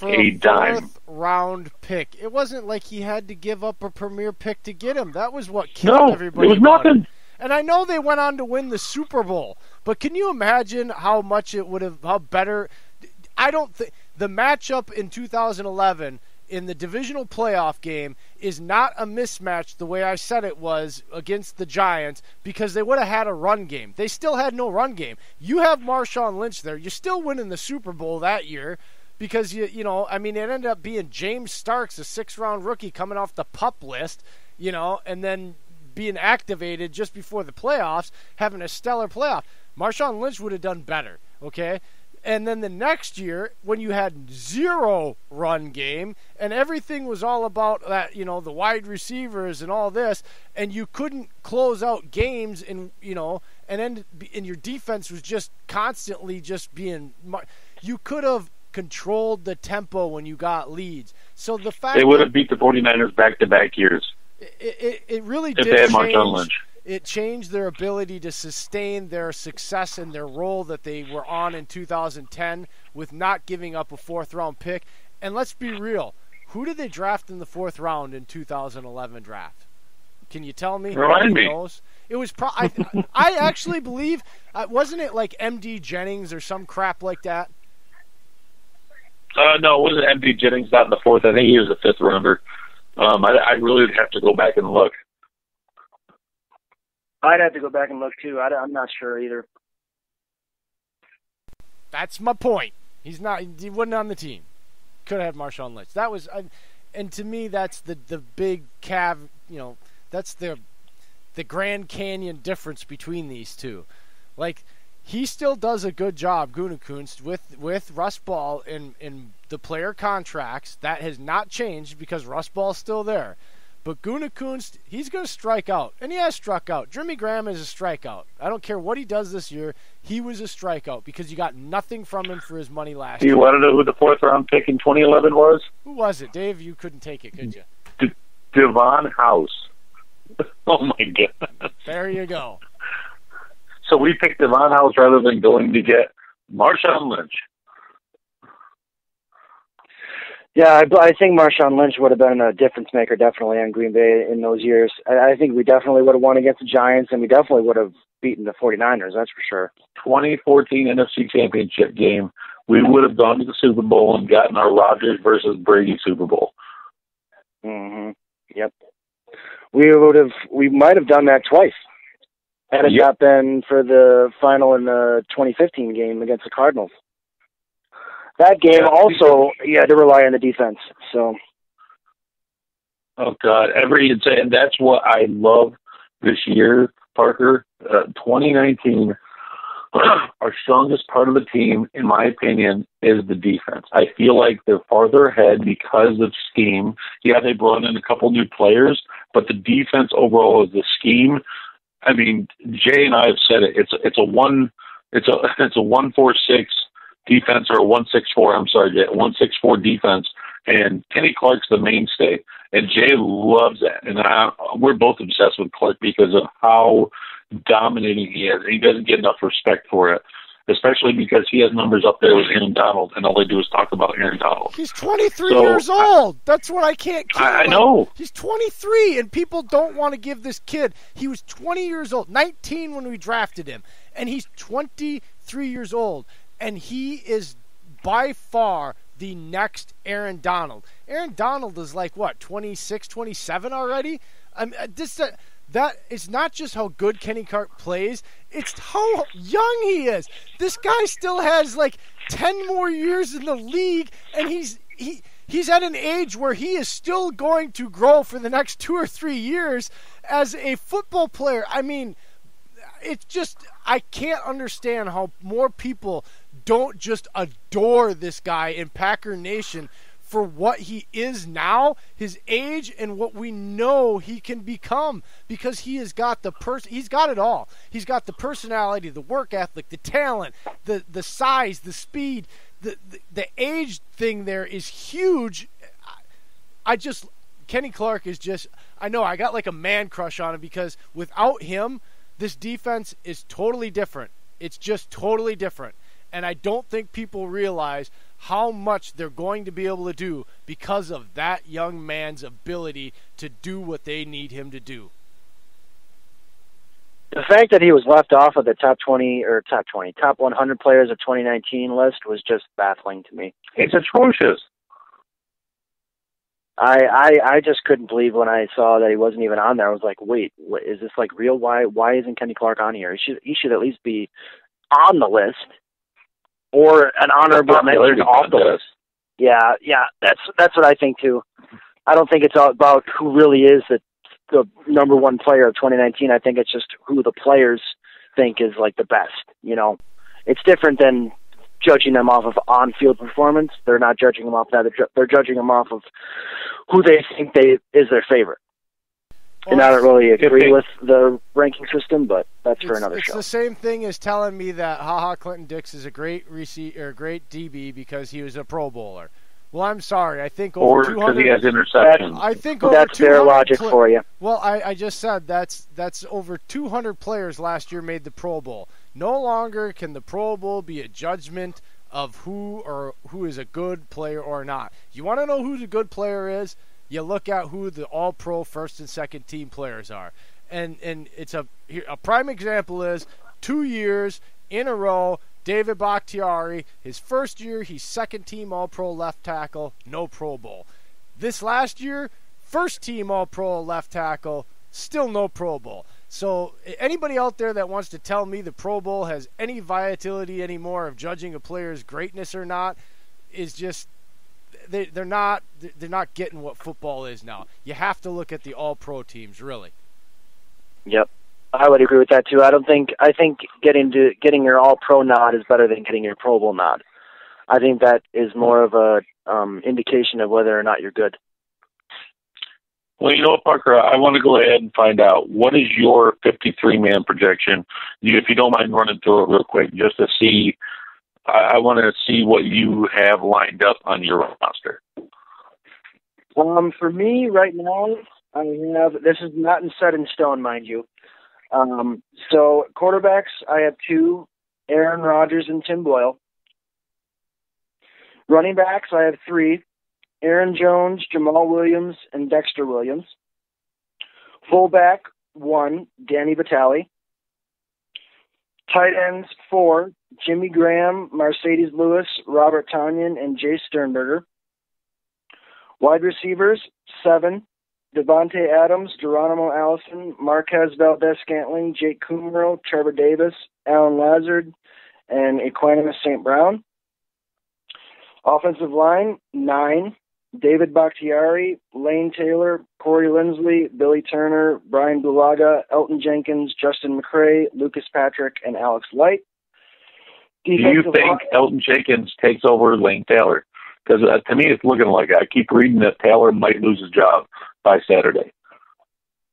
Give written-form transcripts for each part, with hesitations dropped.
for a fourth-round pick. It wasn't like he had to give up a premier pick to get him. That was what killed everybody. It was nothing. And I know they went on to win the Super Bowl, but can you imagine how much it would have, how better? I don't think the matchup in 2011 in the divisional playoff game is not a mismatch the way I said it was against the Giants, because they would have had a run game. They still had no run game. You have Marshawn Lynch there. You're still winning the Super Bowl that year because, it ended up being James Starks, a 6th-round rookie coming off the PUP list, and then being activated just before the playoffs, having a stellar playoff. Marshawn Lynch would have done better, okay? And then the next year, when you had 0 run game and everything was all about that, the wide receivers and all this, and you couldn't close out games and your defense was just constantly just being, you could have controlled the tempo when you got leads. So the fact they would have beat the 49ers back-to-back years. It really if did they had change. Marshawn Lynch. It changed their ability to sustain their success and their role that they were on in 2010 with not giving up a 4th-round pick. And let's be real, who did they draft in the 4th round in 2011 draft? Can you tell me? Remind me. Knows? It was I actually believe, wasn't it like M.D. Jennings or some crap like that? No, it wasn't M.D. Jennings, not in the 4th. I think he was a 5th rounder. I really would have to go back and look. I'd have to go back and look, too. I'm not sure either. That's my point. He wasn't on the team. Could have had Marshawn Lynch. That was, and to me, that's the big that's the Grand Canyon difference between these two. Like, he still does a good job, Gutekunst, with Russ Ball in the player contracts. That has not changed because Russ Ball's still there. But Gutekunst, he's going to strike out. And he has struck out. Jimmy Graham is a strikeout. I don't care what he does this year. He was a strikeout because you got nothing from him for his money last year. Do you want to know who the 4th-round pick in 2011 was? Who was it, Dave? You couldn't take it, could you? Devon House. Oh, my God. There you go. So we picked Devon House rather than going to get Marshawn Lynch. Yeah, I think Marshawn Lynch would have been a difference maker definitely on Green Bay in those years. I think we definitely would have won against the Giants, and we definitely would have beaten the 49ers, that's for sure. 2014 NFC Championship game, we would have gone to the Super Bowl and gotten our Rodgers versus Brady Super Bowl. Mm-hmm. Yep. We might have done that twice. Had it not been for the final in the 2015 game against the Cardinals. That game also, you had to rely on the defense. So, oh God, and that's what I love this year, Parker. 2019, our strongest part of the team, in my opinion, is the defense. I feel like they're farther ahead because of scheme. Yeah, they brought in a couple new players, but the defense overall is the scheme. I mean, Jay and I have said it. It's a 1-4-6 defense, or a 1-6-4. I'm sorry, Jay, 1-6-4 defense, and Kenny Clark's the mainstay, and Jay loves that. And we're both obsessed with Clark because of how dominating he is. He doesn't get enough respect for it, especially because he has numbers up there with Aaron Donald, and all they do is talk about Aaron Donald. He's 23 years old. That's what I can't keep. I know. He's 23, and people don't want to give this kid. He was 20 years old, 19 when we drafted him, and he's 23 years old, and he is by far the next Aaron Donald. Aaron Donald is like, what, 26, 27 already? That it's not just how good Kenny Clark plays, it's how young he is. This guy still has like 10 more years in the league, and he's at an age where he is still going to grow for the next 2 or 3 years as a football player. I mean, it's just, I can't understand how more people don't just adore this guy in Packer Nation for what he is now, his age, and what we know he can become, because he has got he's got it all. He's got the personality, the work ethic, the talent, the size, the speed, the age thing there is huge. Kenny Clark is just, I know I got like a man crush on him, because without him, this defense is totally different. It's just totally different. And I don't think people realize how much they're going to be able to do because of that young man's ability to do what they need him to do. The fact that he was left off of the top 100 players of 2019 list was just baffling to me. It's atrocious. I just couldn't believe when I saw that he wasn't even on there. I was like, wait, what, is this like real? Why isn't Kenny Clark on here? He should at least be on the list or an honorable mention off the list. Yeah, that's what I think too. I don't think it's all about who really is the number one player of 2019. I think it's just who the players think is like the best. You know, it's different than judging them off of on-field performance. They're not judging them off that. They're judging them off of who they think is their favorite. And I don't really agree with the ranking system, but that's for another show. It's the same thing as telling me that Clinton Dix is a great great DB because he was a Pro Bowler. Well, I'm sorry. I think over 200. Or because he has interceptions. I think over that's their logic for you. Well, I just said that's over 200 players last year made the Pro Bowl. No longer can the Pro Bowl be a judgment of who is a good player or not. You want to know who the good player is? You look at who the All-Pro first and second team players are. And it's a prime example is 2 years in a row, David Bakhtiari, his first year, he's second team All-Pro left tackle, no Pro Bowl. This last year, first team All-Pro left tackle, still no Pro Bowl. So anybody out there that wants to tell me the Pro Bowl has any vitality anymore of judging a player's greatness or not is just they're not getting what football is now. You have to look at the All-Pro teams, really. Yep. I would agree with that too. I think getting your All-Pro nod is better than getting your Pro Bowl nod. I think that is more of a indication of whether or not you're good. Well, you know what, Parker? I want to go ahead and find out what is your 53-man projection. If you don't mind running through it real quick, just to see. I want to see what you have lined up on your roster. For me right now, I have. This is not set in stone, mind you. So quarterbacks, I have 2, Aaron Rodgers and Tim Boyle. Running backs, I have 3, Aaron Jones, Jamal Williams, and Dexter Williams. Fullback, 1, Danny Vitale. Tight ends, 4, Jimmy Graham, Mercedes Lewis, Robert Tonyan, and Jay Sternberger. Wide receivers, 7, Devontae Adams, Geronimo Allison, Marquez Valdez-Scantling, Jake Kumro, Trevor Davis, Alan Lazard, and Equanimus St. Brown. Offensive line, 9, David Bakhtiari, Lane Taylor, Corey Lindsley, Billy Turner, Brian Bulaga, Elton Jenkins, Justin McCray, Lucas Patrick, and Alex Light. Do you think Elton Jenkins takes over Lane Taylor? Because to me, it's looking like I keep reading that Taylor might lose his job by Saturday.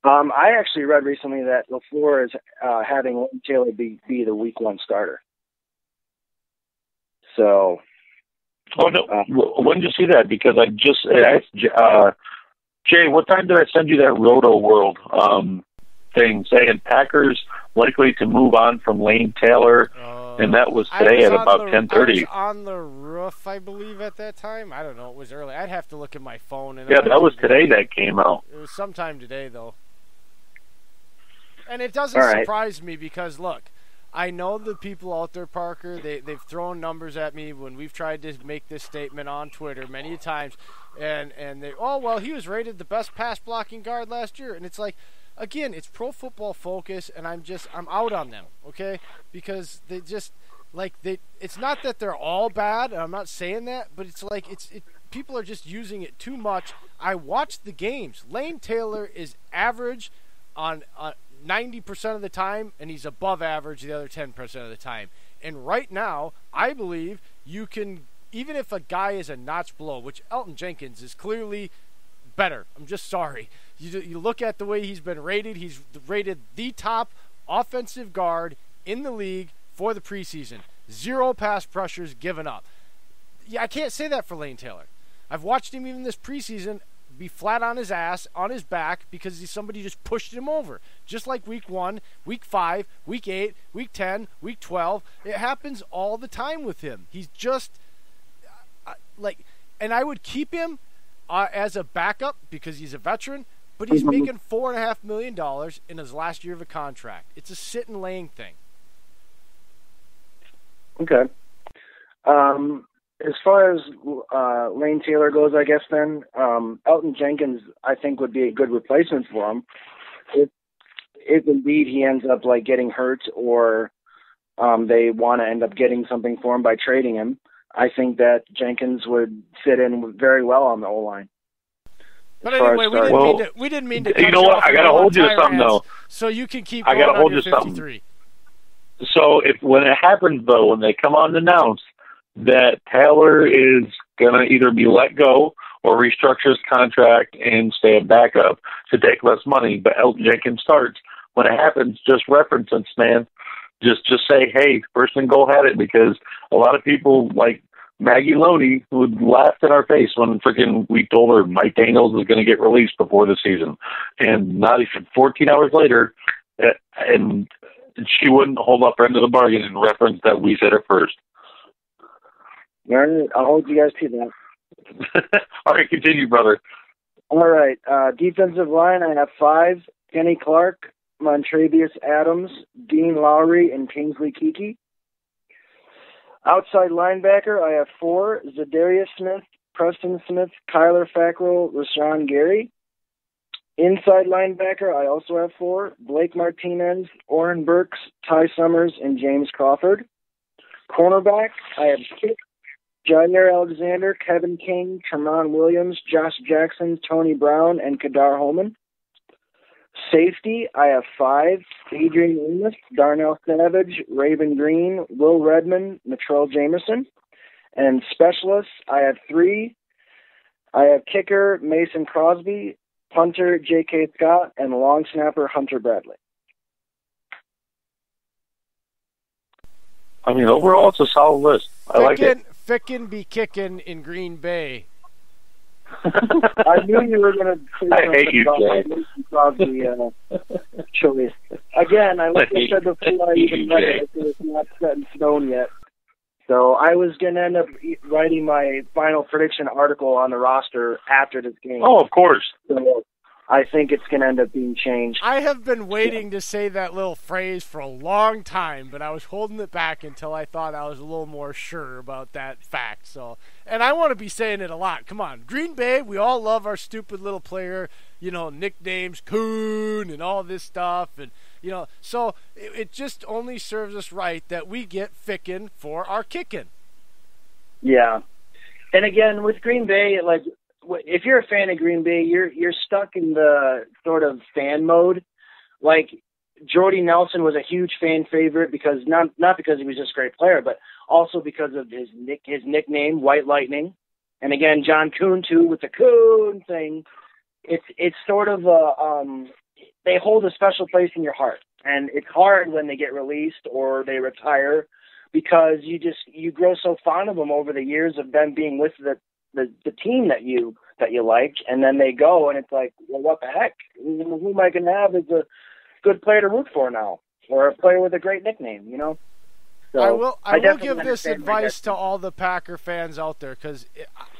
I actually read recently that LaFleur is having Lane Taylor be the week 1 starter. So. Oh, no. When did you see that? Because I just asked Jay, what time did I send you that Roto World thing saying Packers likely to move on from Lane Taylor? And that was today at about 10:30. I was on the roof, I believe, at that time. I don't know. It was early. I'd have to look at my phone. And yeah, that was today that came out. It was sometime today, though. And it doesn't surprise me because, look, I know the people out there, Parker, they've thrown numbers at me when we've tried to make this statement on Twitter many times. And they, he was rated the best pass-blocking guard last year. And it's like, again, it's Pro Football Focus, and I'm out on them, okay? Because they just, it's not that they're all bad, and I'm not saying that, but it's like, people are just using it too much. I watched the games. Lane Taylor is average on 90% of the time, and he's above average the other 10% of the time. And right now, I believe you can, even if a guy is a notch below, which Elton Jenkins is clearly better. I'm just sorry. You look at the way he's been rated. He's rated the top offensive guard in the league for the preseason. 0 pass pressures given up. Yeah, I can't say that for Lane Taylor. I've watched him even this preseason be flat on his ass, on his back, because somebody just pushed him over. Just like week 1, week 5, week 8, week 10, week 12. It happens all the time with him. He's just... and I would keep him as a backup because he's a veteran, but he's making $4.5 million in his last year of a contract. It's a sit and laying thing. Okay. As far as Lane Taylor goes, I guess then Elton Jenkins, I think, would be a good replacement for him. If indeed he ends up like getting hurt or they want to end up getting something for him by trading him, I think that Jenkins would fit in very well on the O-line. But anyway, we didn't mean to cut you know what? I got to hold you to something, though. So you can keep going on your 53. So when it happens, though, when they come on and announce that Taylor is going to either be let go or restructure his contract and stay a backup to take less money, but Elton Jenkins starts, when it happens, just reference it, man. Just say, hey, first and goal had it, because a lot of people like Maggie Loney would laugh in our face when freaking we told her Mike Daniels was going to get released before the season. And not even 14 hours later, and she wouldn't hold up her end of the bargain and reference that we said it first. All right, I'll hold you guys to that. All right, continue, brother. All right, defensive line, I have 5. Kenny Clark, Montrevious Adams, Dean Lowry, and Kingsley Keke. Outside linebacker, I have 4. Zadarius Smith, Preston Smith, Kyler Fackrell, Rashawn Gary. Inside linebacker, I also have 4. Blake Martinez, Oren Burks, Ty Summers, and James Crawford. Cornerback, I have 6. Jair Alexander, Kevin King, Tremont Williams, Josh Jackson, Tony Brown, and Kadar Holman. Safety, I have 5. Adrian Amos, Darnell Savage, Raven Green, Will Redmond, Latrell Jamerson. And specialists, I have 3. I have kicker Mason Crosby, punter J.K. Scott, and long snapper Hunter Bradley. I mean, overall, it's a solid list. I like it. Fickin' be kicking in Green Bay. I knew you were going to say I hate you, Jay. Crosby choice. Again, like I said before, I even read it. It's not set in stone yet. So I was going to end up writing my final prediction article on the roster after this game. Oh, of course. So I think it's going to end up being changed. I have been waiting to say that little phrase for a long time, but I was holding it back until I thought I was a little more sure about that fact. So, and I want to be saying it a lot. Come on, Green Bay, we all love our stupid little player, nicknames, Coon, and all this stuff. And, so it just only serves us right that we get Fickin' for our kicking. Yeah. And again, with Green Bay, like, if you're a fan of Green Bay, you're stuck in the sort of fan mode. Like, Jordy Nelson was a huge fan favorite because not because he was just a great player, but also because of his nickname, White Lightning. And again, John Kuhn too, with the Kuhn thing. It's sort of they hold a special place in your heart, and it's hard when they get released or they retire because you grow so fond of them over the years of them being with the team that you like, and then they go, and it's like, well, what the heck? Who am I going to have as a good player to root for now, or a player with a great nickname? So I will give this advice to all the Packer fans out there, because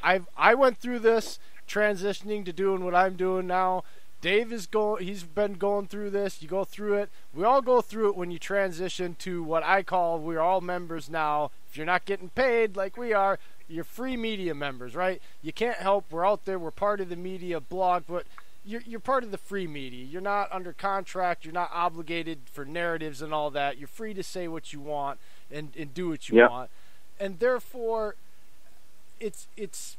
I went through this transitioning to doing what I'm doing now. Dave he's been going through this. You go through it. We all go through it when you transition to what I call, we're all members now. If you're not getting paid like we are, you're free media members, right? You can't help. We're out there. We're part of the media blog, but you're part of the free media. You're not under contract. You're not obligated for narratives and all that. You're free to say what you want and do what you want. And therefore, it's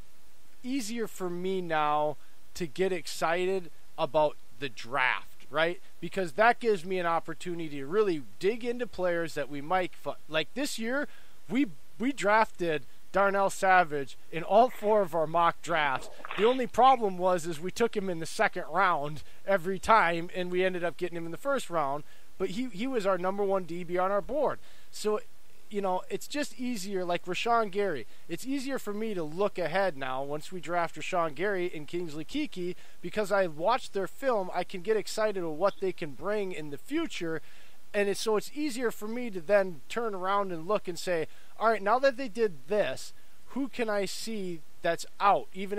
easier for me now to get excited about the draft, right? Because that gives me an opportunity to really dig into players that we might like this year. We drafted Darnell Savage in all 4 of our mock drafts. The only problem is we took him in the second round every time, and we ended up getting him in the first round. But he was our number 1 DB on our board. So, it's just easier, like Rashawn Gary. It's easier for me to look ahead now once we draft Rashawn Gary and Kingsley Keke, because I watched their film. I can get excited about what they can bring in the future. And it's easier for me to then turn around and look and say, all right, now that they did this, who can I see that's out, even